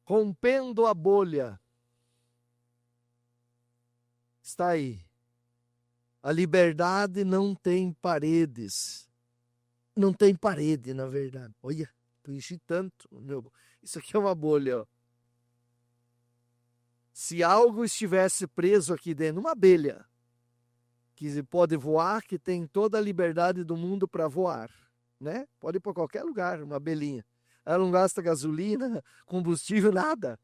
rompendo a bolha. Está aí. A liberdade não tem paredes. Não tem parede, na verdade. Olha, eu enchi tanto. Isso aqui é uma bolha, ó. Se algo estivesse preso aqui dentro, uma abelha, que pode voar, que tem toda a liberdade do mundo para voar, né? Pode ir para qualquer lugar, uma abelhinha. Ela não gasta gasolina, combustível, nada.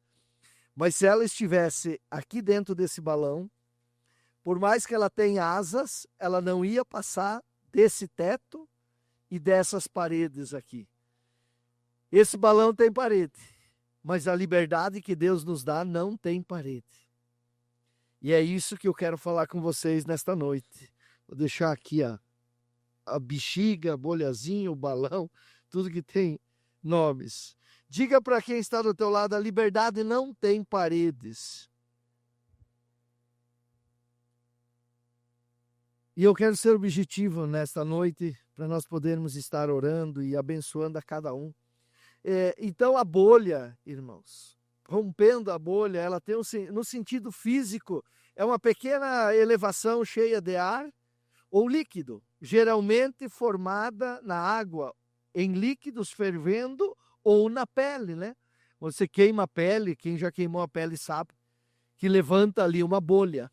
Mas se ela estivesse aqui dentro desse balão, por mais que ela tenha asas, ela não ia passar desse teto e dessas paredes aqui. Esse balão tem parede, mas a liberdade que Deus nos dá não tem parede. E é isso que eu quero falar com vocês nesta noite. Vou deixar aqui a bexiga, a bolhazinha, o balão, tudo que tem nomes. Diga para quem está do teu lado, a liberdade não tem paredes. E eu quero ser objetivo nesta noite, para nós podermos estar orando e abençoando a cada um. Então a bolha, irmãos, rompendo a bolha, ela tem no sentido físico, é uma pequena elevação cheia de ar ou líquido, geralmente formada na água, em líquidos fervendo ou na pele, né? Você queima a pele, quem já queimou a pele sabe, que levanta ali uma bolha.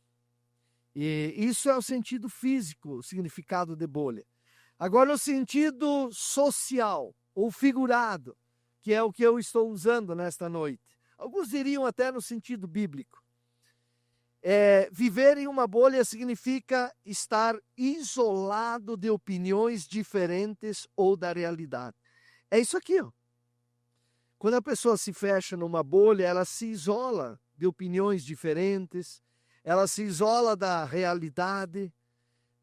E isso é o sentido físico, o significado de bolha. Agora, no sentido social ou figurado, que é o que eu estou usando nesta noite. Alguns diriam até no sentido bíblico. Viver em uma bolha significa estar isolado de opiniões diferentes ou da realidade. É isso aqui, ó. Quando a pessoa se fecha numa bolha, ela se isola de opiniões diferentes, ela se isola da realidade,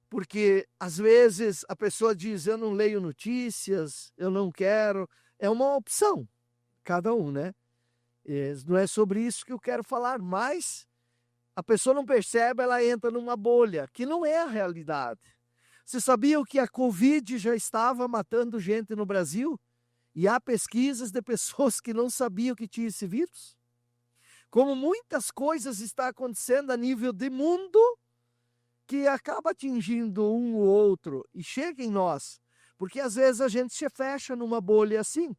porque às vezes a pessoa diz, eu não leio notícias, eu não quero. É uma opção, cada um, né? Não é sobre isso que eu quero falar, mas a pessoa não percebe, ela entra numa bolha, que não é a realidade. Você sabia que a Covid já estava matando gente no Brasil? E há pesquisas de pessoas que não sabiam que tinha esse vírus? Como muitas coisas estão acontecendo a nível de mundo, que acaba atingindo um ou outro e chega em nós. Porque às vezes a gente se fecha numa bolha assim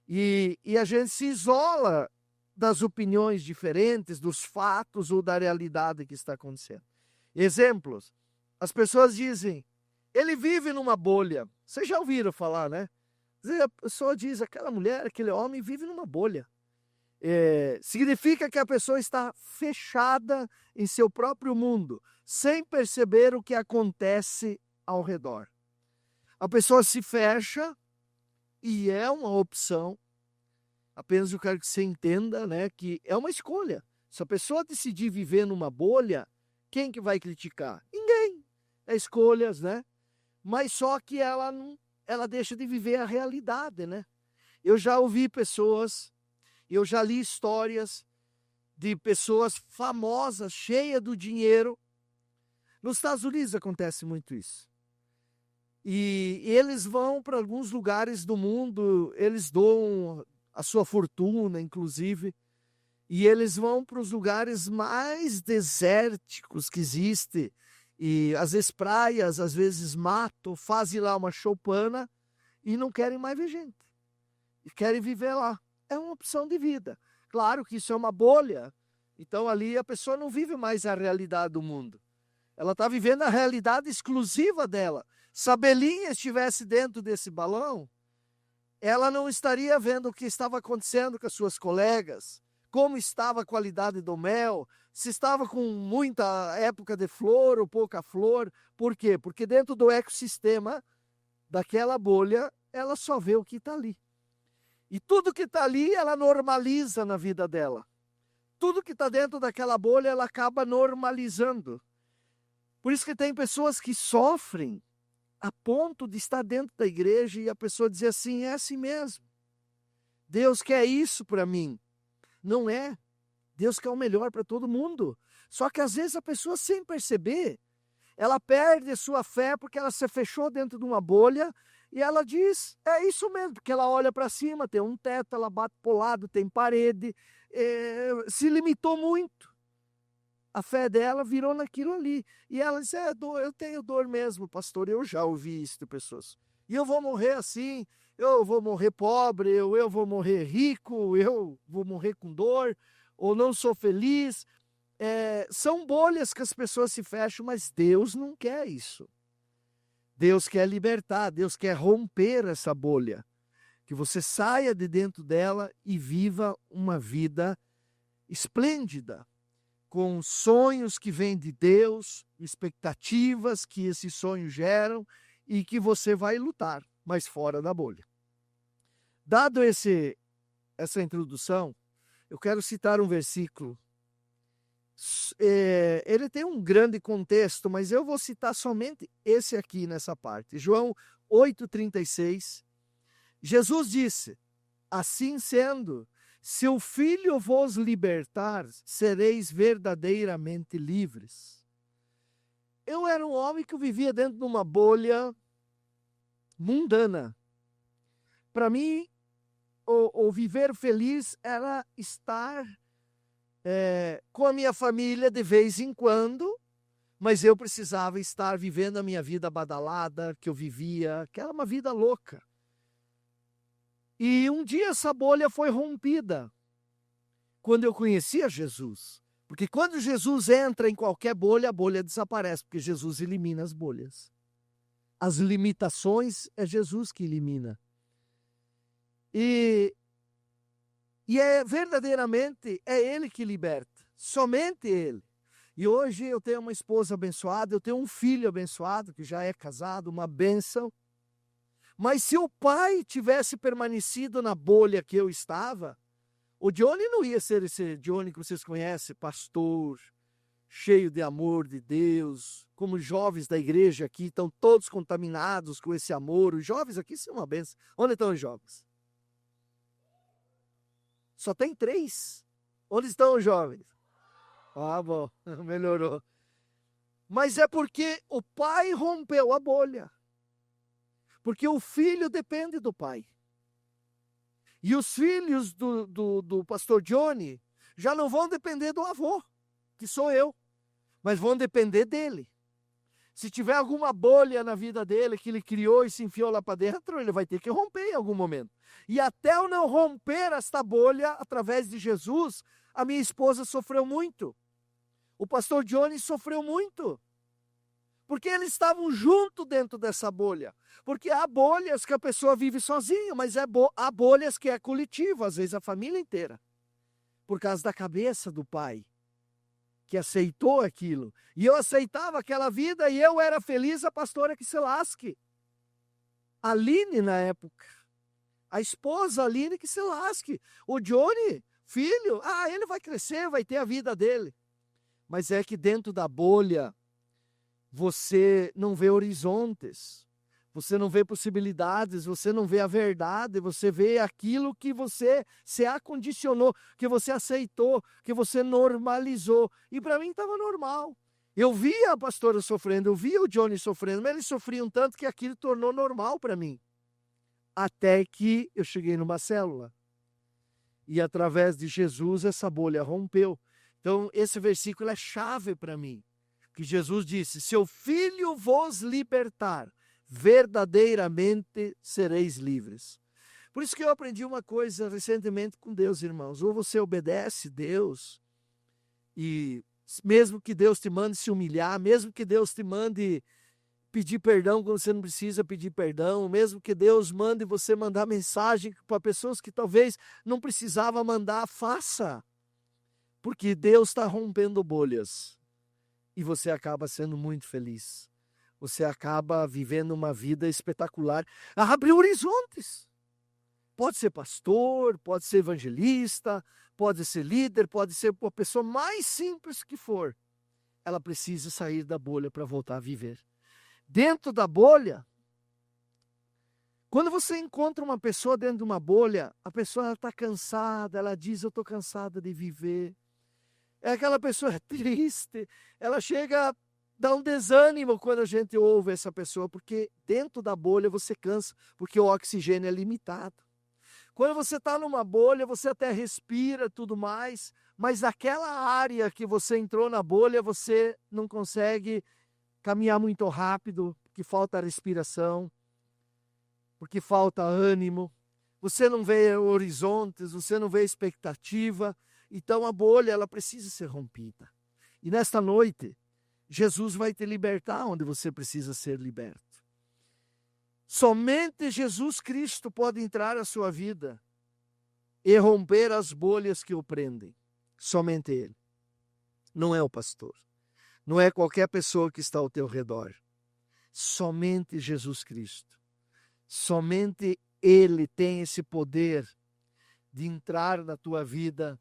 e a gente se isola das opiniões diferentes, dos fatos ou da realidade que está acontecendo. Exemplos, as pessoas dizem, ele vive numa bolha. Vocês já ouviram falar, né? A pessoa diz, aquela mulher, aquele homem vive numa bolha. Significa que a pessoa está fechada em seu próprio mundo, sem perceber o que acontece ao redor. A pessoa se fecha e é uma opção. Apenas eu quero que você entenda, né, que é uma escolha. Se a pessoa decidir viver numa bolha, quem que vai criticar? Ninguém. É escolhas, né? Mas só que ela deixa de viver a realidade, né? Eu já ouvi pessoas, eu já li histórias de pessoas famosas, cheias do dinheiro. Nos Estados Unidos acontece muito isso. E eles vão para alguns lugares do mundo, eles doam a sua fortuna, inclusive, e eles vão para os lugares mais desérticos que existe, e às vezes praias, às vezes mato, fazem lá uma choupana e não querem mais ver gente, e querem viver lá. É uma opção de vida. Claro que isso é uma bolha, então ali a pessoa não vive mais a realidade do mundo. Ela está vivendo a realidade exclusiva dela. Se a Belinha estivesse dentro desse balão, ela não estaria vendo o que estava acontecendo com as suas colegas, como estava a qualidade do mel, se estava com muita época de flor ou pouca flor. Por quê? Porque dentro do ecossistema daquela bolha, ela só vê o que está ali. E tudo que está ali, ela normaliza na vida dela. Tudo que está dentro daquela bolha, ela acaba normalizando. Por isso que tem pessoas que sofrem a ponto de estar dentro da igreja e a pessoa dizer assim, é assim mesmo. Deus quer isso para mim. Não é. Deus quer o melhor para todo mundo. Só que às vezes a pessoa, sem perceber, ela perde a sua fé porque ela se fechou dentro de uma bolha E ela diz, é isso mesmo, porque ela olha para cima, tem um teto, ela bate para o lado, tem parede, se limitou muito. A fé dela virou naquilo ali. E ela disse, eu tenho dor mesmo, pastor, eu já ouvi isso de pessoas. E eu vou morrer assim, eu vou morrer pobre, eu vou morrer rico, eu vou morrer com dor, ou não sou feliz. São bolhas que as pessoas se fecham, mas Deus não quer isso. Deus quer libertar, Deus quer romper essa bolha. Que você saia de dentro dela e viva uma vida esplêndida, com sonhos que vêm de Deus, expectativas que esses sonhos geram e que você vai lutar, mas fora da bolha. Dado essa introdução, eu quero citar um versículo. Ele tem um grande contexto, mas eu vou citar somente esse aqui nessa parte. João 8,36. Jesus disse, assim sendo, se o Filho vos libertar, sereis verdadeiramente livres. Eu era um homem que vivia dentro de uma bolha mundana. Para mim, o viver feliz era estar com a minha família de vez em quando, mas eu precisava estar vivendo a minha vida badalada, que eu vivia, que era uma vida louca. E um dia essa bolha foi rompida, quando eu conhecia Jesus. Porque quando Jesus entra em qualquer bolha, a bolha desaparece, porque Jesus elimina as bolhas. As limitações é Jesus que elimina. E verdadeiramente é Ele que liberta, somente Ele. E hoje eu tenho uma esposa abençoada, eu tenho um filho abençoado, que já é casado, uma bênção. Mas se o pai tivesse permanecido na bolha que eu estava, o Johnny não ia ser esse Johnny que vocês conhecem, pastor, cheio de amor de Deus, como os jovens da igreja aqui estão todos contaminados com esse amor. Os jovens aqui são uma bênção. Onde estão os jovens? Só tem 3. Onde estão os jovens? Ah, bom, melhorou. Mas é porque o pai rompeu a bolha. Porque o filho depende do pai. E os filhos do pastor Johnny já não vão depender do avô, que sou eu, mas vão depender dele. Se tiver alguma bolha na vida dele que ele criou e se enfiou lá para dentro, ele vai ter que romper em algum momento. E até eu não romper esta bolha através de Jesus, a minha esposa sofreu muito. O pastor Johnny sofreu muito. Porque eles estavam junto dentro dessa bolha. Porque há bolhas que a pessoa vive sozinha, mas há bolhas que é coletivo, às vezes a família inteira. Por causa da cabeça do pai, que aceitou aquilo. E eu aceitava aquela vida e eu era feliz, a pastora que se lasque. A Aline, na época, a esposa Aline que se lasque. O Johnny, filho, ele vai crescer, vai ter a vida dele. Mas é que dentro da bolha, você não vê horizontes, você não vê possibilidades, você não vê a verdade, você vê aquilo que você se acondicionou, que você aceitou, que você normalizou. E para mim estava normal. Eu via a pastora sofrendo, eu via o Johnny sofrendo, mas eles sofriam tanto que aquilo tornou normal para mim. Até que eu cheguei numa célula. E através de Jesus essa bolha rompeu. Então esse versículo é chave para mim. Que Jesus disse, se o Filho vos libertar, verdadeiramente sereis livres. Por isso que eu aprendi uma coisa recentemente com Deus, irmãos. Ou você obedece Deus, e mesmo que Deus te mande se humilhar, mesmo que Deus te mande pedir perdão quando você não precisa pedir perdão, mesmo que Deus mande você mandar mensagem para pessoas que talvez não precisava mandar, faça. Porque Deus está rompendo bolhas. E você acaba sendo muito feliz. Você acaba vivendo uma vida espetacular. Abre horizontes. Pode ser pastor, pode ser evangelista, pode ser líder, pode ser a pessoa mais simples que for. Ela precisa sair da bolha para voltar a viver. Dentro da bolha, quando você encontra uma pessoa dentro de uma bolha, a pessoa está cansada, ela diz, eu estou cansada de viver. É aquela pessoa triste, ela chega Dá um desânimo quando a gente ouve essa pessoa, porque dentro da bolha você cansa, porque o oxigênio é limitado. Quando você está numa bolha, você até respira tudo mais, mas aquela área que você entrou na bolha, você não consegue caminhar muito rápido, porque falta respiração, porque falta ânimo. Você não vê horizontes, você não vê expectativa. Então a bolha, ela precisa ser rompida. E nesta noite, Jesus vai te libertar onde você precisa ser liberto. Somente Jesus Cristo pode entrar na sua vida e romper as bolhas que o prendem. Somente Ele. Não é o pastor. Não é qualquer pessoa que está ao teu redor. Somente Jesus Cristo. Somente Ele tem esse poder de entrar na tua vida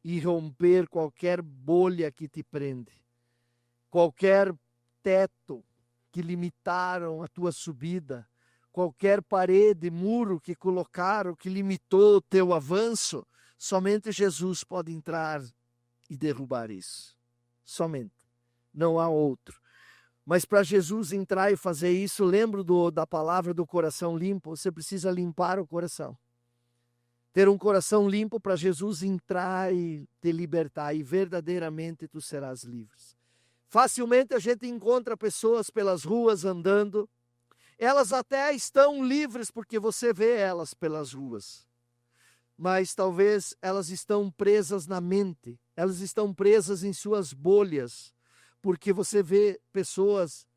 e romper qualquer bolha que te prende. Qualquer teto que limitaram a tua subida, qualquer parede, muro que colocaram, que limitou o teu avanço, somente Jesus pode entrar e derrubar isso. Somente. Não há outro. Mas para Jesus entrar e fazer isso, lembro da palavra do coração limpo, você precisa limpar o coração. Ter um coração limpo para Jesus entrar e te libertar, e verdadeiramente tu serás livre. Facilmente a gente encontra pessoas pelas ruas andando, elas até estão livres porque você vê elas pelas ruas, mas talvez elas estão presas na mente, elas estão presas em suas bolhas, porque você vê pessoas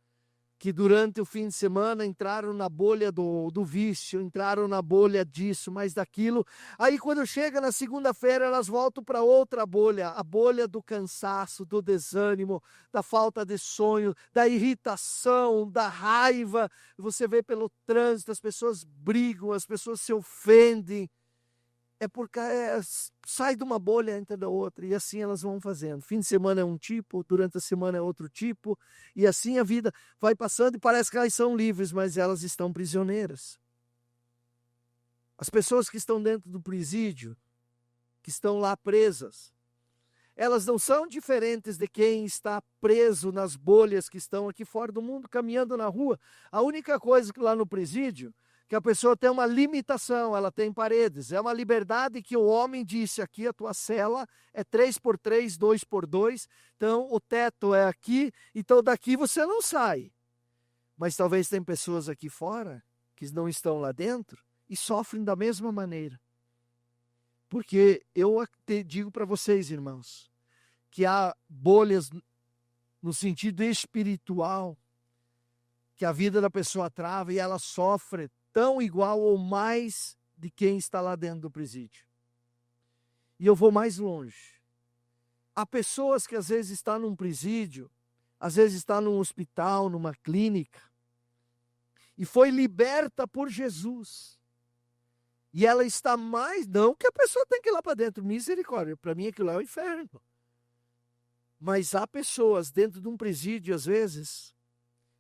que durante o fim de semana entraram na bolha do vício, entraram na bolha disso, mais daquilo. Aí quando chega na segunda-feira, elas voltam para outra bolha, a bolha do cansaço, do desânimo, da falta de sonho, da irritação, da raiva. Você vê pelo trânsito, as pessoas brigam, as pessoas se ofendem. É porque sai de uma bolha, entra da outra, e assim elas vão fazendo. Fim de semana é um tipo, durante a semana é outro tipo, e assim a vida vai passando e parece que elas são livres, mas elas estão prisioneiras. As pessoas que estão dentro do presídio, que estão lá presas, elas não são diferentes de quem está preso nas bolhas que estão aqui fora do mundo, caminhando na rua. A única coisa que lá no presídio, que a pessoa tem uma limitação, ela tem paredes. É uma liberdade que o homem disse aqui, a tua cela é 3x3, 2x2, então o teto é aqui, então daqui você não sai. Mas talvez tem pessoas aqui fora que não estão lá dentro e sofrem da mesma maneira. Porque eu digo para vocês, irmãos, que há bolhas no sentido espiritual, que a vida da pessoa trava e ela sofre tão igual ou mais de quem está lá dentro do presídio. E eu vou mais longe. Há pessoas que às vezes estão num presídio, às vezes estão num hospital, numa clínica, e foi liberta por Jesus. E ela está mais, não que a pessoa tem que ir lá para dentro, misericórdia, para mim aquilo lá é o inferno. Mas há pessoas dentro de um presídio, às vezes,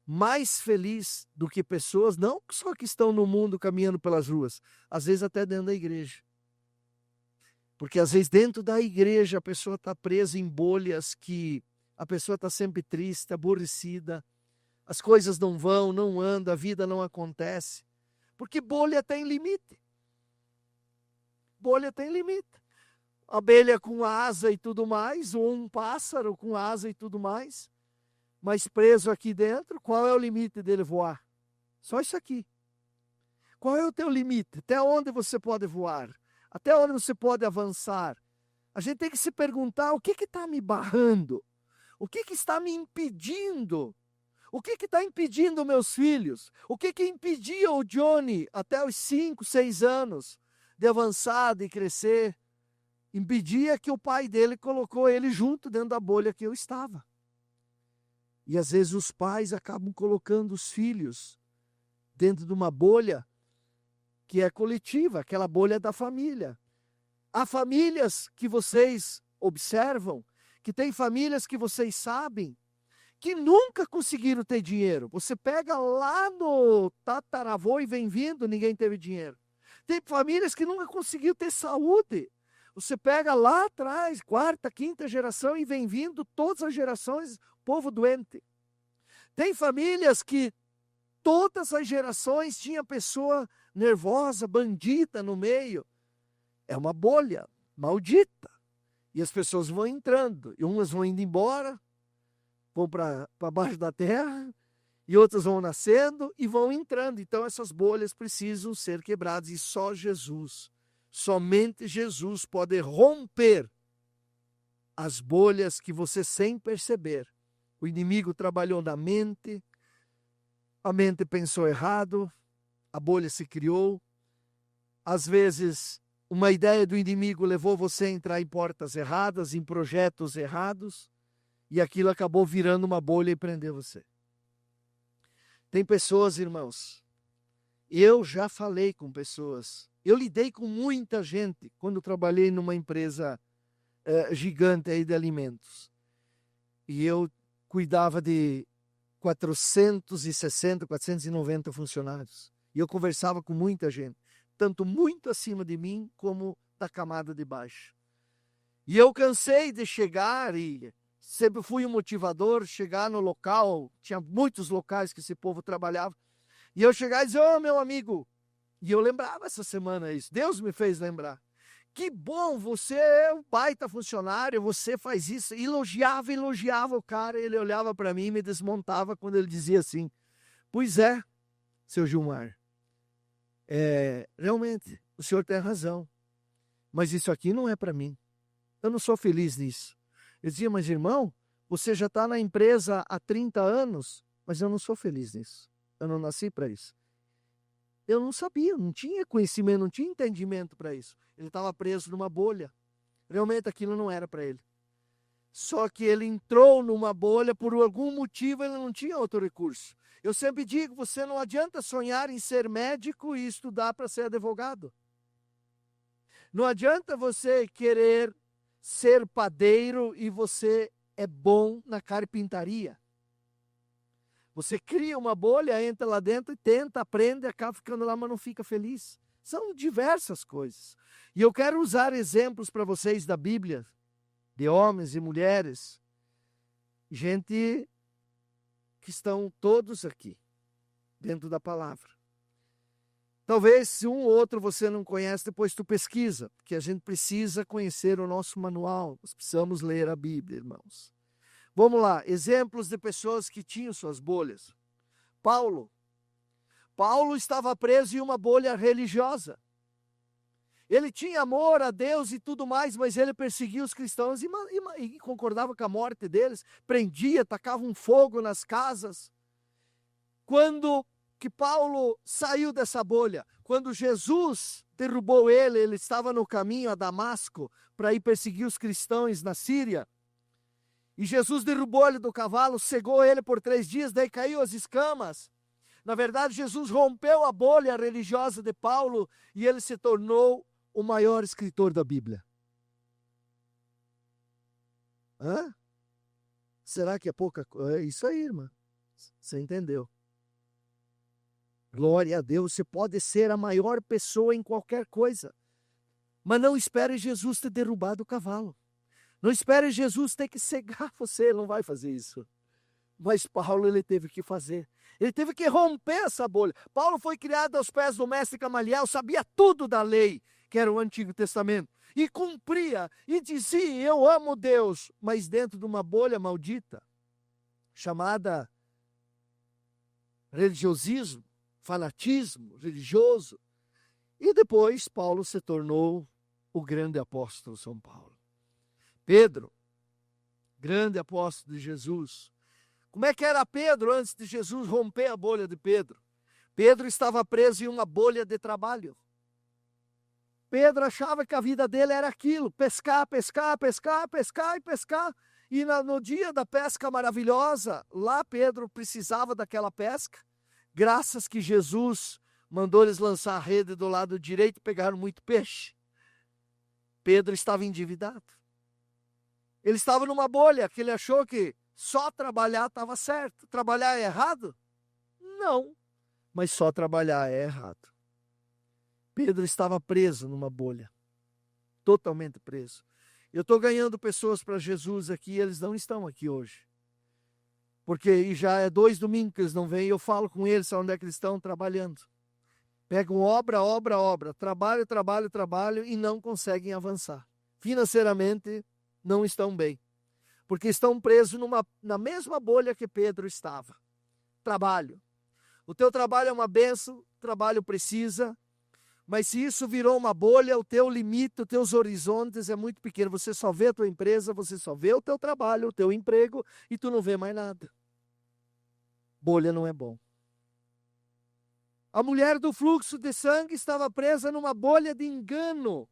mais feliz do que pessoas, não só que estão no mundo caminhando pelas ruas, às vezes até dentro da igreja. Porque às vezes dentro da igreja a pessoa está presa em bolhas que a pessoa está sempre triste, aborrecida, as coisas não vão, não andam, a vida não acontece. Porque bolha tem limite. Bolha tem limite. Abelha com asa e tudo mais, ou um pássaro com asa e tudo mais. Mas preso aqui dentro, qual é o limite dele voar? Só isso aqui. Qual é o teu limite? Até onde você pode voar? Até onde você pode avançar? A gente tem que se perguntar, o que está me barrando? O que está me impedindo? O que está impedindo meus filhos? O que impedia o Johnny até os 5, 6 anos de avançar, de crescer? Impedia que o pai dele colocou ele junto dentro da bolha que eu estava. E às vezes os pais acabam colocando os filhos dentro de uma bolha que é coletiva, aquela bolha da família. Há famílias que vocês observam, que tem famílias que vocês sabem, que nunca conseguiram ter dinheiro. Você pega lá no tataravô e vem vindo, ninguém teve dinheiro. Tem famílias que nunca conseguiram ter saúde. Você pega lá atrás, quarta, quinta geração e vem vindo todas as gerações, povo doente. Tem famílias que todas as gerações tinha pessoa nervosa, bandida no meio. É uma bolha maldita. E as pessoas vão entrando, e umas vão indo embora, vão para baixo da terra, e outras vão nascendo e vão entrando. Então essas bolhas precisam ser quebradas, e só Jesus, somente Jesus pode romper as bolhas que você, sem perceber, o inimigo trabalhou na mente, a mente pensou errado, a bolha se criou. Às vezes, uma ideia do inimigo levou você a entrar em portas erradas, em projetos errados, e aquilo acabou virando uma bolha e prendeu você. Tem pessoas, irmãos, eu já falei com pessoas, eu lidei com muita gente quando trabalhei numa empresa gigante aí de alimentos. E eu cuidava de 460, 490 funcionários. E eu conversava com muita gente, tanto muito acima de mim como da camada de baixo. E eu cansei de chegar, e sempre fui um motivador, chegar no local, tinha muitos locais que esse povo trabalhava, e eu chegar e dizer: ô, meu amigo, e eu lembrava essa semana isso, Deus me fez lembrar. Que bom, você é um baita funcionário, você faz isso. Elogiava o cara, ele olhava para mim e me desmontava quando ele dizia assim: pois é, seu Gilmar, realmente, o senhor tem razão, mas isso aqui não é para mim. Eu não sou feliz nisso. Eu dizia: mas irmão, você já está na empresa há 30 anos, mas eu não sou feliz nisso. Eu não nasci para isso. Eu não sabia, não tinha conhecimento, não tinha entendimento para isso. Ele estava preso numa bolha. Realmente aquilo não era para ele. Só que ele entrou numa bolha, por algum motivo ele não tinha outro recurso. Eu sempre digo, você não adianta sonhar em ser médico e estudar para ser advogado. Não adianta você querer ser padeiro e você é bom na carpintaria. Você cria uma bolha, entra lá dentro e tenta, aprende, acaba ficando lá, mas não fica feliz. São diversas coisas. E eu quero usar exemplos para vocês da Bíblia, de homens e mulheres, gente que estão todos aqui, dentro da palavra. Talvez se um ou outro você não conhece, depois tu pesquisa, porque a gente precisa conhecer o nosso manual, nós precisamos ler a Bíblia, irmãos. Vamos lá, exemplos de pessoas que tinham suas bolhas. Paulo estava preso em uma bolha religiosa. Ele tinha amor a Deus e tudo mais, mas ele perseguia os cristãos e concordava com a morte deles, prendia, tacava um fogo nas casas. Quando que Paulo saiu dessa bolha? Quando Jesus derrubou ele estava no caminho a Damasco para ir perseguir os cristãos na Síria. E Jesus derrubou ele do cavalo, cegou ele por 3 dias, daí caiu as escamas. Na verdade, Jesus rompeu a bolha religiosa de Paulo e ele se tornou o maior escritor da Bíblia. Hã? Será que é pouca coisa? É isso aí, irmã. Você entendeu? Glória a Deus, você pode ser a maior pessoa em qualquer coisa. Mas não espere Jesus ter derrubado o cavalo. Não espere Jesus ter que cegar você, ele não vai fazer isso. Mas Paulo, ele teve que fazer. Ele teve que romper essa bolha. Paulo foi criado aos pés do mestre Gamaliel, sabia tudo da lei, que era o Antigo Testamento. E cumpria, e dizia: eu amo Deus, mas dentro de uma bolha maldita, chamada religiosismo, fanatismo religioso. E depois Paulo se tornou o grande apóstolo São Paulo. Pedro, grande apóstolo de Jesus. Como é que era Pedro antes de Jesus romper a bolha de Pedro? Pedro estava preso em uma bolha de trabalho. Pedro achava que a vida dele era aquilo: pescar, pescar, pescar, pescar e pescar. E no dia da pesca maravilhosa, lá Pedro precisava daquela pesca. Graças que Jesus mandou eles lançar a rede do lado direito, pegaram muito peixe. Pedro estava endividado. Ele estava numa bolha que ele achou que só trabalhar estava certo. Trabalhar é errado? Não, mas só trabalhar é errado. Pedro estava preso numa bolha, totalmente preso. Eu estou ganhando pessoas para Jesus aqui, eles não estão aqui hoje. Porque e já é 2 domingos que eles não vêm, e eu falo com eles onde é que eles estão trabalhando. Pegam obra, obra, obra, trabalho, trabalho, trabalho e não conseguem avançar. Financeiramente não estão bem, porque estão presos na mesma bolha que Pedro estava. Trabalho. O teu trabalho é uma bênção, o trabalho precisa, mas se isso virou uma bolha, o teu limite, os teus horizontes é muito pequeno. Você só vê a tua empresa, você só vê o teu trabalho, o teu emprego e tu não vê mais nada. Bolha não é bom. A mulher do fluxo de sangue estava presa numa bolha de engano.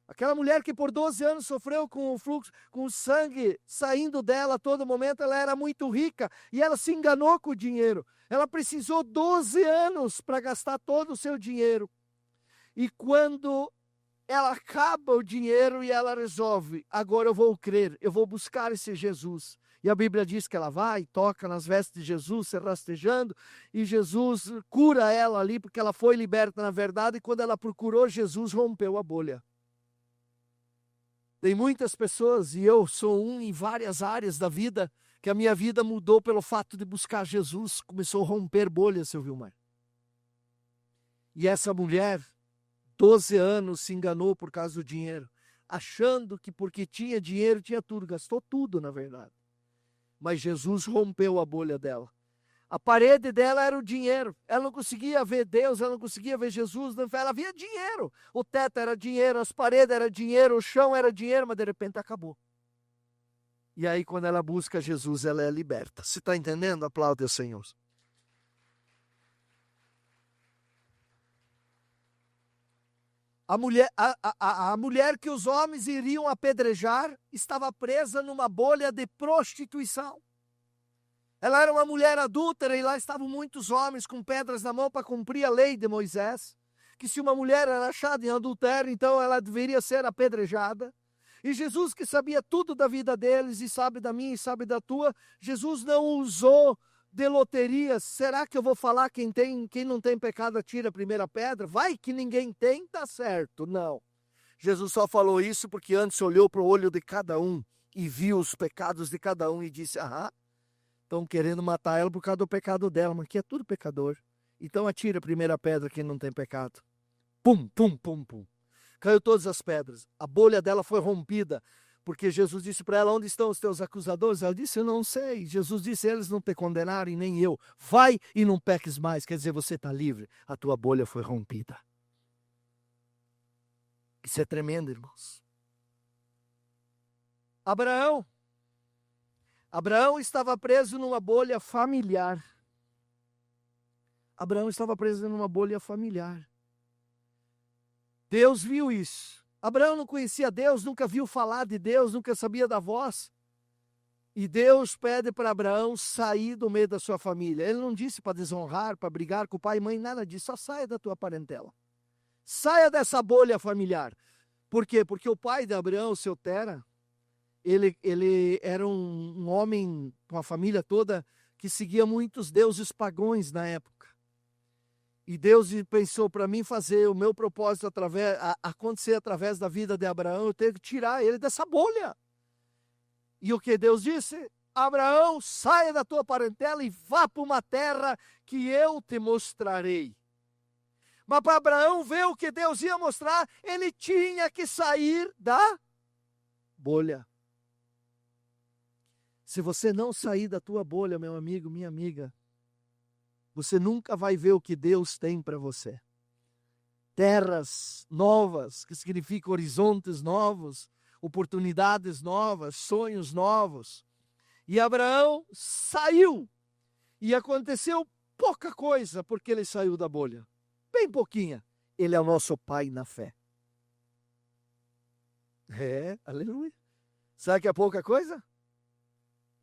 Aquela mulher que por 12 anos sofreu com o fluxo, com o sangue saindo dela a todo momento, ela era muito rica e ela se enganou com o dinheiro. Ela precisou 12 anos para gastar todo o seu dinheiro. E quando ela acaba o dinheiro e ela resolve, agora eu vou crer, eu vou buscar esse Jesus. E a Bíblia diz que ela vai, toca nas vestes de Jesus, se rastejando, e Jesus cura ela ali, porque ela foi liberta na verdade, e quando ela procurou Jesus, rompeu a bolha. Tem muitas pessoas, e eu sou um em várias áreas da vida, que a minha vida mudou pelo fato de buscar Jesus, começou a romper bolhas, seu Vilmar. E essa mulher, 12 anos, se enganou por causa do dinheiro, achando que porque tinha dinheiro, tinha tudo, gastou tudo, na verdade. Mas Jesus rompeu a bolha dela. A parede dela era o dinheiro. Ela não conseguia ver Deus, ela não conseguia ver Jesus. Ela via dinheiro. O teto era dinheiro, as paredes eram dinheiro, o chão era dinheiro, mas de repente acabou. E aí, quando ela busca Jesus, ela é liberta. Você está entendendo? Aplaude o Senhor. A mulher que os homens iriam apedrejar estava presa numa bolha de prostituição. Ela era uma mulher adúltera e lá estavam muitos homens com pedras na mão para cumprir a lei de Moisés, que se uma mulher era achada em adultério, então ela deveria ser apedrejada. E Jesus, que sabia tudo da vida deles e sabe da minha e sabe da tua, Jesus não usou de loteria. Será que eu vou falar quem não tem pecado atira a primeira pedra? Vai que ninguém tem, tá certo. Não. Jesus só falou isso porque antes olhou para o olho de cada um e viu os pecados de cada um e disse: estão querendo matar ela por causa do pecado dela, mas aqui é tudo pecador. Então atira a primeira pedra quem não tem pecado. Pum, pum, pum, pum. Caiu todas as pedras. A bolha dela foi rompida, porque Jesus disse para ela: onde estão os teus acusadores? Ela disse: eu não sei. Jesus disse: eles não te condenaram e nem eu. Vai e não peques mais. Quer dizer, você está livre. A tua bolha foi rompida. Isso é tremendo, irmãos. Abraão estava preso numa bolha familiar. Abraão estava preso numa bolha familiar. Deus viu isso. Abraão não conhecia Deus, nunca viu falar de Deus, nunca sabia da voz. E Deus pede para Abraão sair do meio da sua família. Ele não disse para desonrar, para brigar com o pai e mãe, nada disso. Só saia da tua parentela. Saia dessa bolha familiar. Por quê? Porque o pai de Abraão, o seu Tera, ele era um homem com a família toda que seguia muitos deuses pagãos na época. E Deus pensou para mim fazer o meu propósito acontecer através da vida de Abraão, eu tenho que tirar ele dessa bolha. E o que Deus disse? Abraão, saia da tua parentela e vá para uma terra que eu te mostrarei. Mas para Abraão ver o que Deus ia mostrar, ele tinha que sair da bolha. Se você não sair da tua bolha, meu amigo, minha amiga, você nunca vai ver o que Deus tem para você. Terras novas, que significa horizontes novos, oportunidades novas, sonhos novos. E Abraão saiu. E aconteceu pouca coisa porque ele saiu da bolha. Bem pouquinha. Ele é o nosso pai na fé. Aleluia. Sabe que é pouca coisa?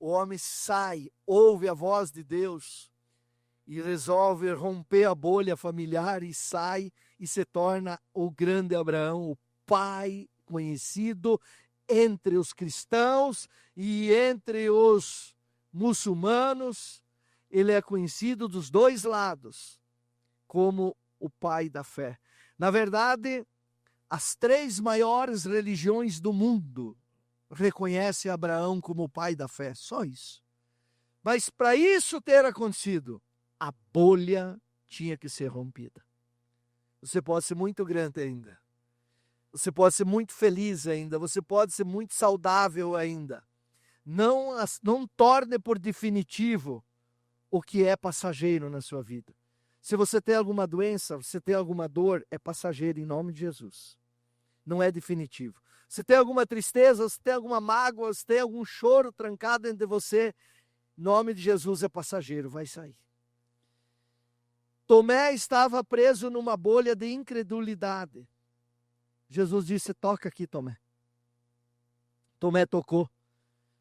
O homem sai, ouve a voz de Deus e resolve romper a bolha familiar e sai e se torna o grande Abraão, o pai conhecido entre os cristãos e entre os muçulmanos. Ele é conhecido dos dois lados como o pai da fé. Na verdade, as 3 maiores religiões do mundo reconhecem Abraão como o pai da fé. Só isso. Mas para isso ter acontecido, a bolha tinha que ser rompida. Você pode ser muito grande ainda. Você pode ser muito feliz ainda. Você pode ser muito saudável ainda. Não torne por definitivo o que é passageiro na sua vida. Se você tem alguma doença, você tem alguma dor, é passageiro em nome de Jesus. Não é definitivo. Se tem alguma tristeza, se tem alguma mágoa, se tem algum choro trancado dentro de você, em nome de Jesus é passageiro, vai sair. Tomé estava preso numa bolha de incredulidade. Jesus disse: toca aqui, Tomé. Tomé tocou.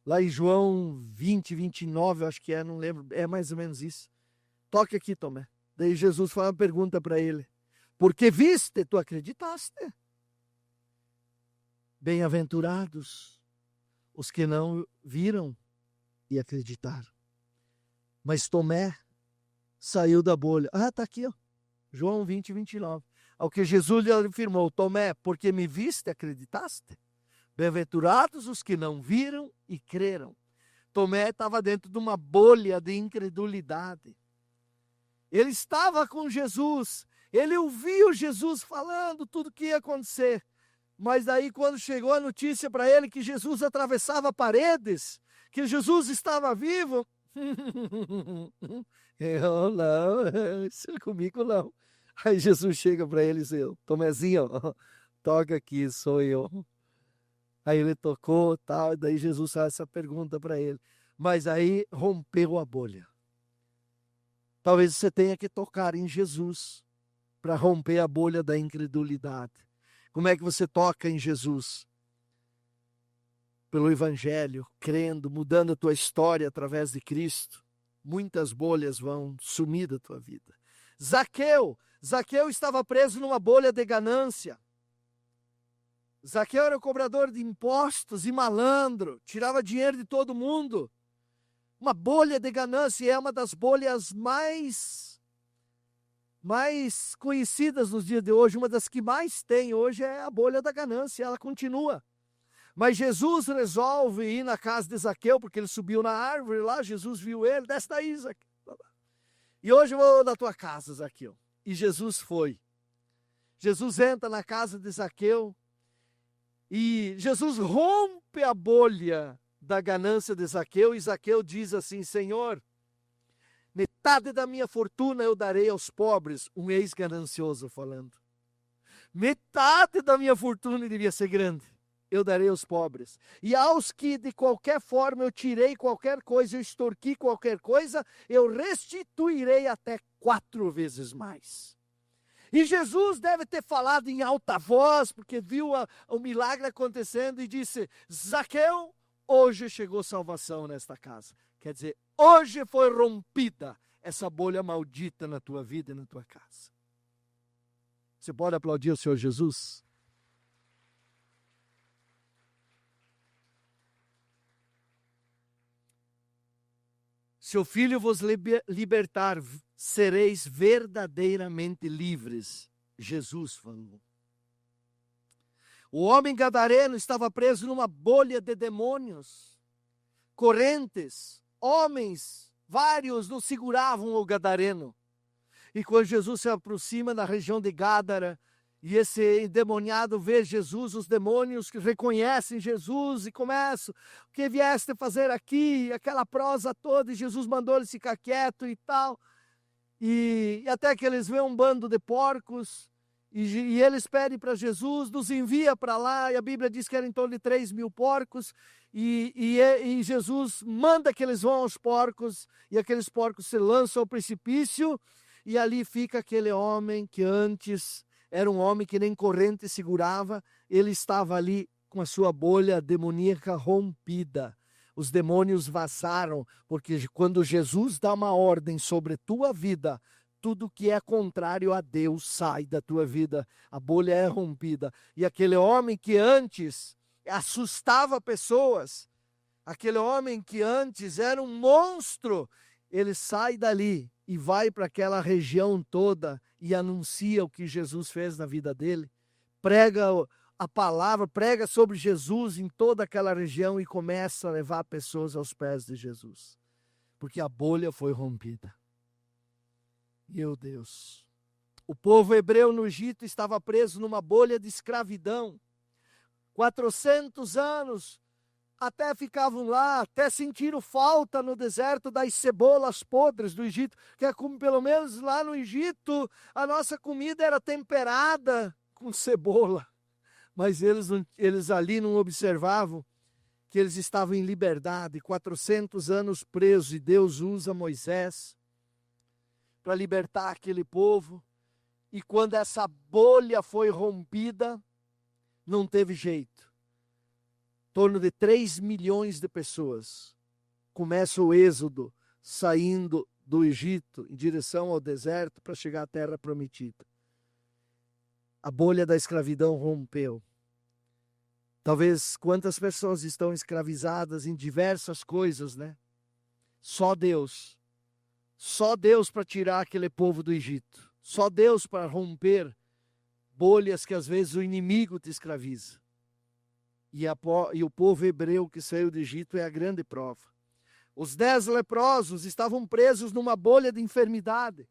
Lá em João 20, 29, eu acho que não lembro, é mais ou menos isso. Toque aqui, Tomé. Daí Jesus faz uma pergunta para ele: porque viste, tu acreditaste? Bem-aventurados os que não viram e acreditaram. Mas Tomé saiu da bolha. Está aqui, ó. João 20, 29. Ao que Jesus lhe afirmou: Tomé, porque me viste, acreditaste? Bem-aventurados os que não viram e creram. Tomé estava dentro de uma bolha de incredulidade. Ele estava com Jesus, ele ouviu Jesus falando tudo o que ia acontecer. Mas daí, quando chegou a notícia para ele que Jesus atravessava paredes, que Jesus estava vivo, eu não, isso comigo não. Aí Jesus chega para ele e diz: Tomézinho, toca aqui, sou eu. Aí ele tocou, tal, e daí Jesus faz essa pergunta para ele. Mas aí rompeu a bolha. Talvez você tenha que tocar em Jesus para romper a bolha da incredulidade. Como é que você toca em Jesus? Pelo Evangelho, crendo, mudando a tua história através de Cristo. Muitas bolhas vão sumir da tua vida. Zaqueu estava preso numa bolha de ganância. Zaqueu era o cobrador de impostos e malandro, tirava dinheiro de todo mundo. Uma bolha de ganância, é uma das bolhas mais conhecidas nos dias de hoje. Uma das que mais tem hoje é a bolha da ganância, ela continua. Mas Jesus resolve ir na casa de Zaqueu, porque ele subiu na árvore lá, Jesus viu ele: desce daí, Zaqueu. E hoje eu vou na tua casa, Zaqueu. E Jesus foi. Jesus entra na casa de Zaqueu, e Jesus rompe a bolha da ganância de Zaqueu, e Zaqueu diz assim: Senhor, metade da minha fortuna eu darei aos pobres. Um ex-ganancioso falando. Metade da minha fortuna devia ser grande. Eu darei aos pobres. E aos que de qualquer forma eu tirei qualquer coisa, eu extorqui qualquer coisa, eu restituirei até 4 vezes mais. E Jesus deve ter falado em alta voz, porque viu o milagre acontecendo e disse: Zaqueu, hoje chegou salvação nesta casa. Quer dizer, hoje foi rompida essa bolha maldita na tua vida e na tua casa. Você pode aplaudir o Senhor Jesus? Se o Filho vos libertar, sereis verdadeiramente livres. Jesus falou. O homem gadareno estava preso numa bolha de demônios, correntes, homens, vários não seguravam o gadareno. E quando Jesus se aproxima da região de Gádara, e esse endemoniado vê Jesus, os demônios que reconhecem Jesus e começam: o que vieste fazer aqui? Aquela prosa toda, e Jesus mandou ele ficar quieto e tal. E até que eles veem um bando de porcos, e eles pedem para Jesus, nos envia para lá, e a Bíblia diz que era em torno de 3.000 porcos, e Jesus manda que eles vão aos porcos, e aqueles porcos se lançam ao precipício, e ali fica aquele homem que antes era um homem que nem corrente segurava, ele estava ali com a sua bolha demoníaca rompida. Os demônios vazaram, porque quando Jesus dá uma ordem sobre tua vida, tudo que é contrário a Deus sai da tua vida. A bolha é rompida. E aquele homem que antes assustava pessoas, aquele homem que antes era um monstro, ele sai dali e vai para aquela região toda e anuncia o que Jesus fez na vida dele. Prega a palavra, prega sobre Jesus em toda aquela região e começa a levar pessoas aos pés de Jesus. porque a bolha foi rompida. Meu Deus. O povo hebreu no Egito estava preso numa bolha de escravidão. 400 anos, até ficavam lá, até sentiram falta no deserto das cebolas podres do Egito, que é como pelo menos lá no Egito a nossa comida era temperada com cebola. Mas eles ali não observavam que eles estavam em liberdade, 400 anos presos, e Deus usa Moisés para libertar aquele povo. E quando essa bolha foi rompida, não teve jeito. Em torno de 3 milhões de pessoas. Começa o êxodo, saindo do Egito em direção ao deserto para chegar à terra prometida. A bolha da escravidão rompeu. Talvez quantas pessoas estão escravizadas em diversas coisas, né? Só Deus para tirar aquele povo do Egito. Só Deus para romper bolhas que às vezes o inimigo te escraviza. E o povo hebreu que saiu do Egito é a grande prova. Os 10 leprosos estavam presos numa bolha de enfermidade,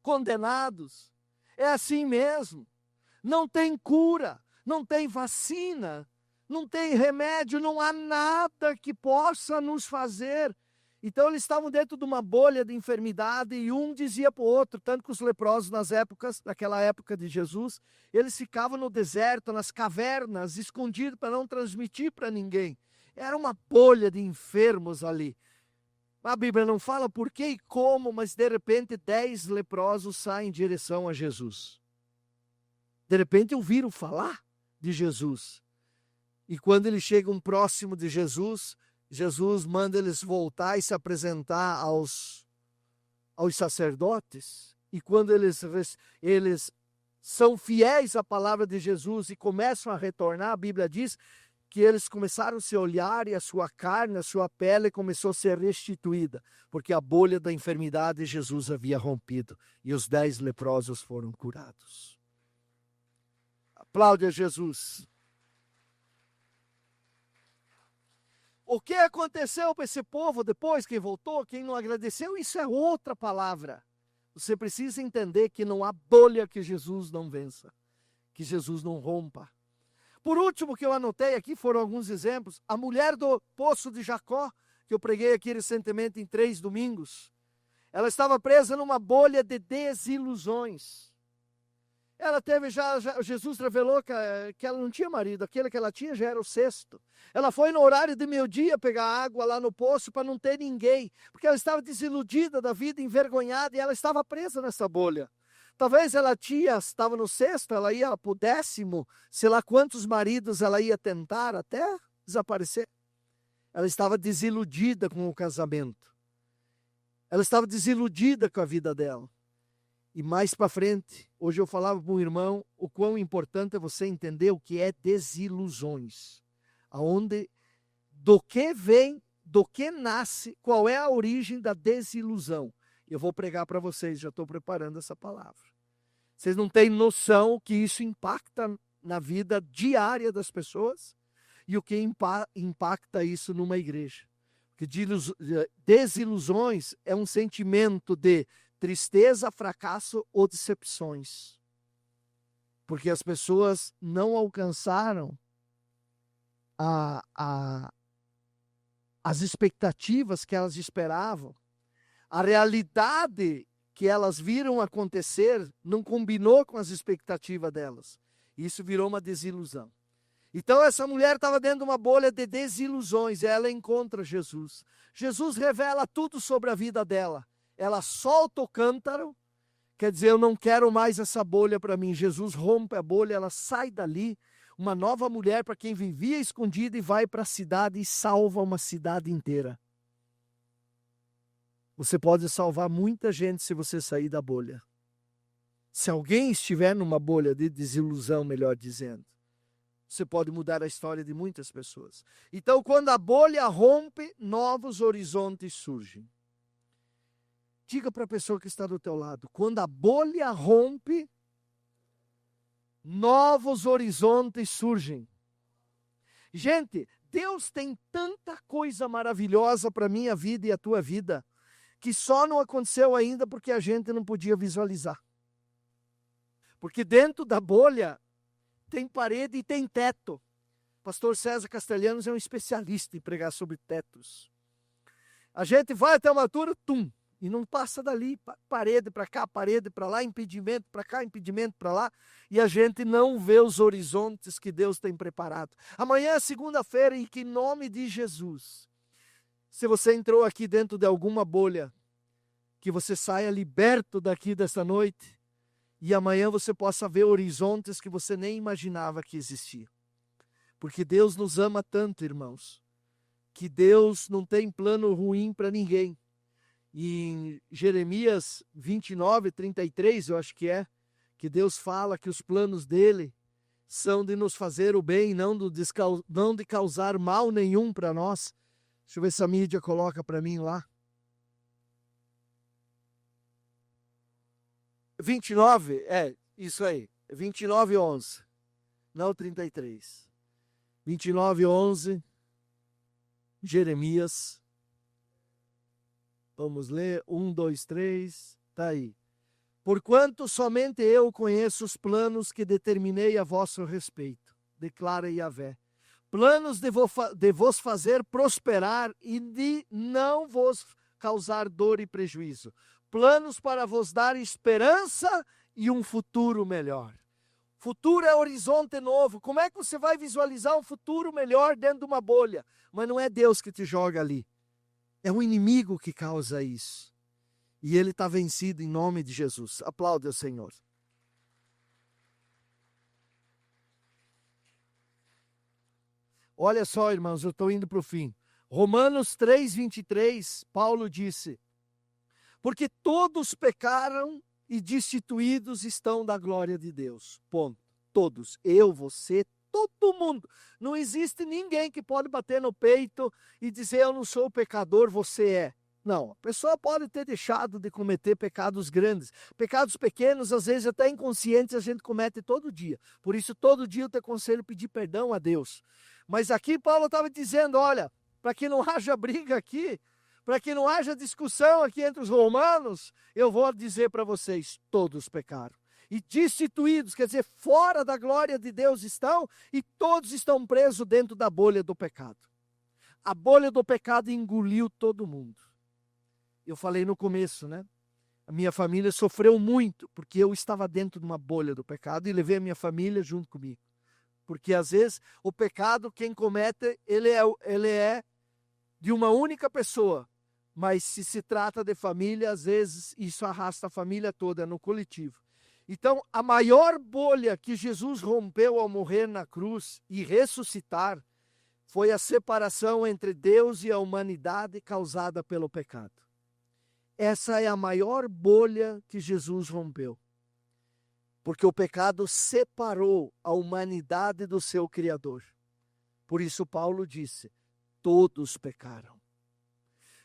condenados. É assim mesmo. Não tem cura, não tem vacina, não tem remédio, não há nada que possa nos fazer. Então eles estavam dentro de uma bolha de enfermidade e um dizia para o outro, tanto que os leprosos naquela época de Jesus, eles ficavam no deserto, nas cavernas, escondidos para não transmitir para ninguém. Era uma bolha de enfermos ali. A Bíblia não fala por que e como, mas de repente 10 leprosos saem em direção a Jesus. De repente ouviram falar de Jesus. E quando eles chegam próximo de Jesus, Jesus manda eles voltar e se apresentar aos sacerdotes. E quando eles são fiéis à palavra de Jesus e começam a retornar, a Bíblia diz que eles começaram a se olhar e a sua carne, a sua pele começou a ser restituída, porque a bolha da enfermidade Jesus havia rompido e os 10 leprosos foram curados. Aplaude a Jesus. O que aconteceu para esse povo depois, quem voltou, quem não agradeceu, isso é outra palavra. Você precisa entender que não há bolha que Jesus não vença, que Jesus não rompa. Por último, que eu anotei aqui, foram alguns exemplos. A mulher do poço de Jacó, que eu preguei aqui recentemente em 3 domingos, ela estava presa numa bolha de desilusões. Ela teve Jesus revelou que ela não tinha marido, aquele que ela tinha já era o 6º. Ela foi no horário de meio-dia pegar água lá no poço para não ter ninguém, porque ela estava desiludida da vida, envergonhada, e ela estava presa nessa bolha. Talvez ela estava no 6º, ela ia para o 10º, sei lá quantos maridos ela ia tentar até desaparecer. Ela estava desiludida com o casamento. Ela estava desiludida com a vida dela. E mais para frente, hoje eu falava para um irmão o quão importante é você entender o que é desilusões. Do que vem, do que nasce, qual é a origem da desilusão. Eu vou pregar para vocês, já estou preparando essa palavra. Vocês não têm noção o que isso impacta na vida diária das pessoas e o que impacta isso numa igreja. Porque desilusões é um sentimento de tristeza, fracasso ou decepções. Porque as pessoas não alcançaram as expectativas que elas esperavam. A realidade que elas viram acontecer não combinou com as expectativas delas. Isso virou uma desilusão. Então essa mulher estava dentro de uma bolha de desilusões. Ela encontra Jesus. Jesus revela tudo sobre a vida dela. Ela solta o cântaro, quer dizer, eu não quero mais essa bolha para mim. Jesus rompe a bolha, ela sai dali, uma nova mulher para quem vivia escondida e vai para a cidade e salva uma cidade inteira. Você pode salvar muita gente se você sair da bolha. Se alguém estiver numa bolha de desilusão, melhor dizendo, você pode mudar a história de muitas pessoas. Então, quando a bolha rompe, novos horizontes surgem. Diga para a pessoa que está do teu lado, quando a bolha rompe, novos horizontes surgem. Gente, Deus tem tanta coisa maravilhosa para a minha vida e a tua vida, que só não aconteceu ainda porque a gente não podia visualizar. Porque dentro da bolha tem parede e tem teto. Pastor César Castelhanos é um especialista em pregar sobre tetos. A gente vai até uma altura, e não passa dali, parede para cá, parede para lá, impedimento para cá, impedimento para lá, e a gente não vê os horizontes que Deus tem preparado. Amanhã é segunda-feira, e que em nome de Jesus, se você entrou aqui dentro de alguma bolha, que você saia liberto daqui dessa noite, e amanhã você possa ver horizontes que você nem imaginava que existiam. Porque Deus nos ama tanto, irmãos, que Deus não tem plano ruim para ninguém. E em Jeremias 29, 33, eu acho que Deus fala que os planos dele são de nos fazer o bem, não de causar mal nenhum para nós. Deixa eu ver se a mídia coloca para mim lá. 29, isso aí, 29, 11, não 33. 29, 11, Jeremias. Vamos ler, 1, 2, 3, está aí. Porquanto somente eu conheço os planos que determinei a vosso respeito, declara Yahvé. Planos de vos fazer prosperar e de não vos causar dor e prejuízo. Planos para vos dar esperança e um futuro melhor. Futuro é horizonte novo. Como é que você vai visualizar um futuro melhor dentro de uma bolha? Mas não é Deus que te joga ali. É o inimigo que causa isso. E ele está vencido em nome de Jesus. Aplaude ao Senhor. Olha só, irmãos, eu estou indo para o fim. Romanos 3, 23, Paulo disse: porque todos pecaram e destituídos estão da glória de Deus. Ponto. Todos. Eu, você, todo mundo. Não existe ninguém que pode bater no peito e dizer eu não sou pecador, você é. Não, a pessoa pode ter deixado de cometer pecados grandes. Pecados pequenos, às vezes até inconscientes, a gente comete todo dia. Por isso, todo dia eu te aconselho pedir perdão a Deus. Mas aqui Paulo estava dizendo, olha, para que não haja briga aqui, para que não haja discussão aqui entre os romanos, eu vou dizer para vocês, todos pecaram. E destituídos, quer dizer, fora da glória de Deus estão, e todos estão presos dentro da bolha do pecado. A bolha do pecado engoliu todo mundo. Eu falei no começo, né? A minha família sofreu muito, porque eu estava dentro de uma bolha do pecado e levei a minha família junto comigo. Porque às vezes o pecado, quem comete, ele é de uma única pessoa. Mas se trata de família, às vezes isso arrasta a família toda, no coletivo. Então, a maior bolha que Jesus rompeu ao morrer na cruz e ressuscitar foi a separação entre Deus e a humanidade causada pelo pecado. Essa é a maior bolha que Jesus rompeu. Porque o pecado separou a humanidade do seu Criador. Por isso Paulo disse, todos pecaram.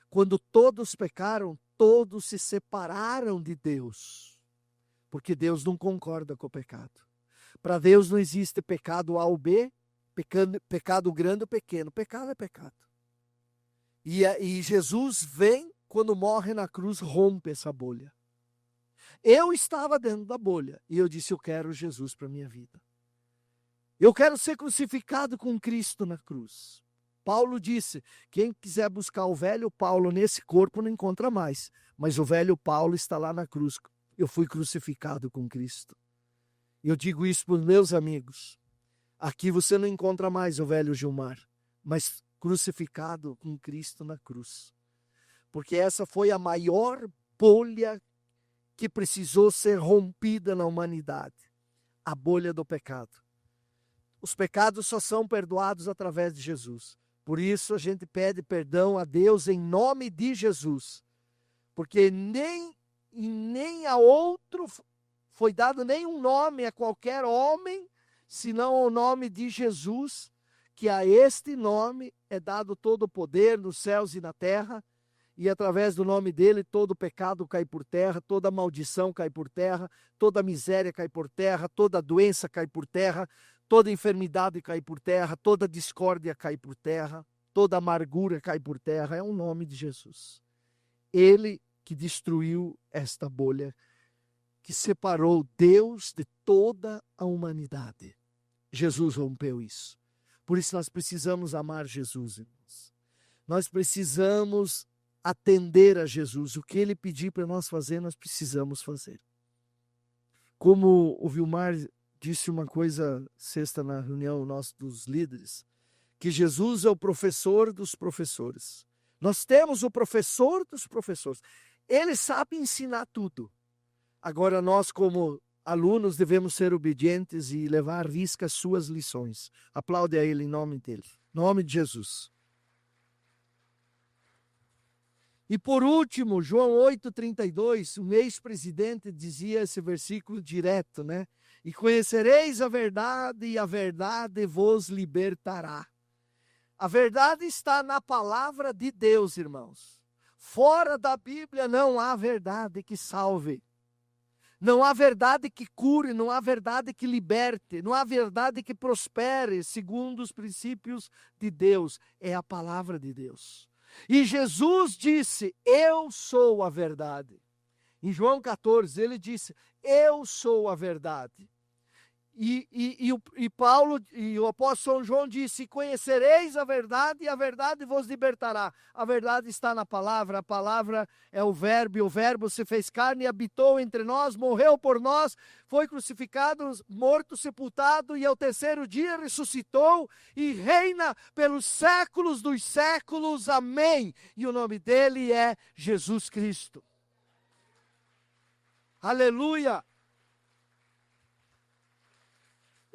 Quando todos pecaram, todos se separaram de Deus. Porque Deus não concorda com o pecado. Para Deus não existe pecado A ou B, pecado grande ou pequeno. Pecado é pecado. E Jesus vem, quando morre na cruz, rompe essa bolha. Eu estava dentro da bolha e eu disse, eu quero Jesus para a minha vida. Eu quero ser crucificado com Cristo na cruz. Paulo disse, quem quiser buscar o velho Paulo nesse corpo não encontra mais. Mas o velho Paulo está lá na cruz. Eu fui crucificado com Cristo. Eu digo isso para os meus amigos. Aqui você não encontra mais o velho Gilmar, mas crucificado com Cristo na cruz. Porque essa foi a maior bolha que precisou ser rompida na humanidade. A bolha do pecado. Os pecados só são perdoados através de Jesus. Por isso a gente pede perdão a Deus em nome de Jesus. Porque nem a outro foi dado nenhum nome a qualquer homem, senão o nome de Jesus, que a este nome é dado todo o poder nos céus e na terra, e através do nome dele todo pecado cai por terra, toda maldição cai por terra, toda miséria cai por terra, toda doença cai por terra, toda enfermidade cai por terra, toda discórdia cai por terra, toda amargura cai por terra. É o nome de Jesus. Ele que destruiu esta bolha, que separou Deus de toda a humanidade. Jesus rompeu isso. Por isso nós precisamos amar Jesus, irmãos. Nós precisamos atender a Jesus. O que Ele pedir para nós fazer, nós precisamos fazer. Como o Vilmar disse uma coisa sexta na reunião nossa dos líderes, que Jesus é o professor dos professores. Nós temos o professor dos professores. Ele sabe ensinar tudo. Agora nós, como alunos, devemos ser obedientes e levar à risca as suas lições. Aplaude a Ele em nome dele. Em nome de Jesus. E por último, João 8,32, um ex-presidente dizia esse versículo direto, né? E conhecereis a verdade, e a verdade vos libertará. A verdade está na palavra de Deus, irmãos. Fora da Bíblia não há verdade que salve. Não há verdade que cure, não há verdade que liberte, não há verdade que prospere, segundo os princípios de Deus. É a palavra de Deus. E Jesus disse, eu sou a verdade. Em João 14, ele disse, eu sou a verdade. E Paulo e o apóstolo São João disse, conhecereis a verdade e a verdade vos libertará. A verdade está na palavra, a palavra é o verbo se fez carne e habitou entre nós, morreu por nós, foi crucificado, morto, sepultado e ao terceiro dia ressuscitou e reina pelos séculos dos séculos. Amém. E o nome dele é Jesus Cristo. Aleluia.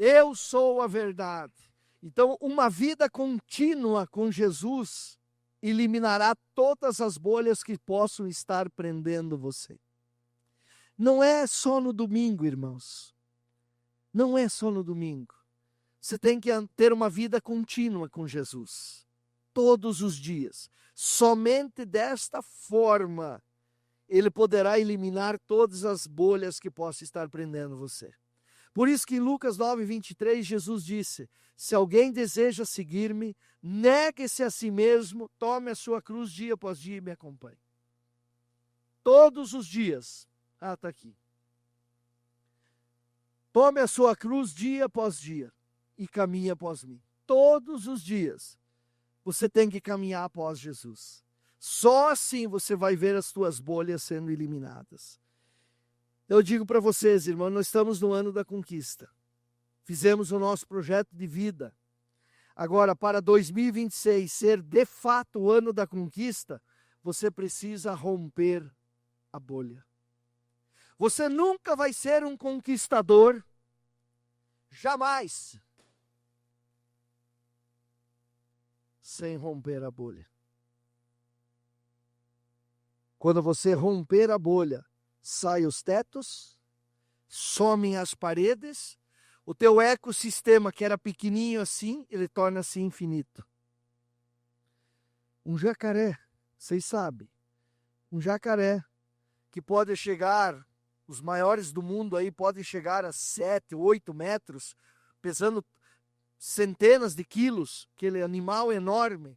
Eu sou a verdade. Então, uma vida contínua com Jesus eliminará todas as bolhas que possam estar prendendo você. Não é só no domingo, irmãos. Não é só no domingo. Você tem que ter uma vida contínua com Jesus. Todos os dias. Somente desta forma, Ele poderá eliminar todas as bolhas que possam estar prendendo você. Por isso que em Lucas 9:23, Jesus disse, se alguém deseja seguir-me, negue-se a si mesmo, tome a sua cruz dia após dia e me acompanhe. Todos os dias. Está aqui. Tome a sua cruz dia após dia e caminhe após mim. Todos os dias. Você tem que caminhar após Jesus. Só assim você vai ver as tuas bolhas sendo eliminadas. Eu digo para vocês, irmãos, nós estamos no ano da conquista. Fizemos o nosso projeto de vida. Agora, para 2026 ser de fato o ano da conquista, você precisa romper a bolha. Você nunca vai ser um conquistador, jamais, sem romper a bolha. Quando você romper a bolha, saem os tetos, somem as paredes, o teu ecossistema que era pequenininho assim, ele torna-se infinito. Um jacaré, vocês sabem, um jacaré que pode chegar, os maiores do mundo aí podem chegar a 7, 8 metros, pesando centenas de quilos, aquele animal enorme.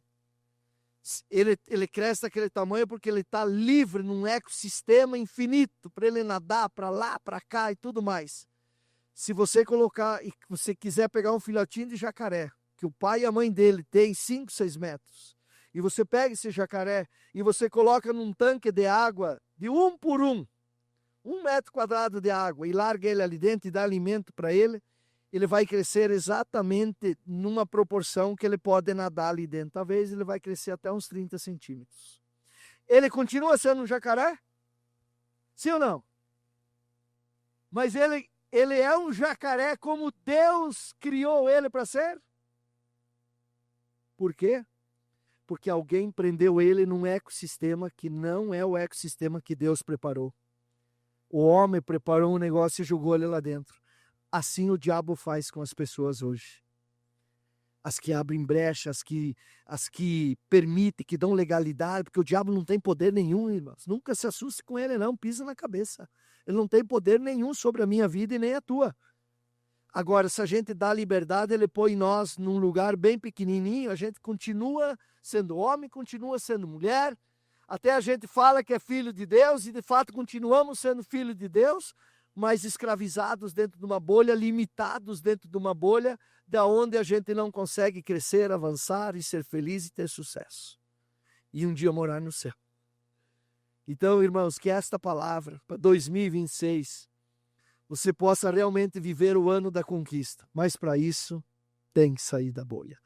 Ele cresce daquele tamanho porque ele está livre num ecossistema infinito para ele nadar para lá, para cá e tudo mais. Se você colocar e você quiser pegar um filhotinho de jacaré, que o pai e a mãe dele têm 5, 6 metros, e você pega esse jacaré e você coloca num tanque de água de 1 por 1 metro quadrado de água e larga ele ali dentro e dá alimento para ele, ele vai crescer exatamente numa proporção que ele pode nadar ali dentro. Talvez ele vai crescer até uns 30 centímetros. Ele continua sendo um jacaré? Sim ou não? Mas ele é um jacaré como Deus criou ele para ser? Por quê? Porque alguém prendeu ele num ecossistema que não é o ecossistema que Deus preparou. O homem preparou um negócio e jogou ele lá dentro. Assim o diabo faz com as pessoas hoje. As que abrem brecha, as que permitem, que dão legalidade, porque o diabo não tem poder nenhum, irmãos. Nunca se assuste com ele, não, pisa na cabeça. Ele não tem poder nenhum sobre a minha vida e nem a tua. Agora, se a gente dá liberdade, ele põe nós num lugar bem pequenininho, a gente continua sendo homem, continua sendo mulher, até a gente fala que é filho de Deus e de fato continuamos sendo filho de Deus, mas escravizados dentro de uma bolha, limitados dentro de uma bolha, da onde a gente não consegue crescer, avançar e ser feliz e ter sucesso. E um dia morar no céu. Então, irmãos, que esta palavra para 2026 você possa realmente viver o ano da conquista, mas para isso tem que sair da bolha.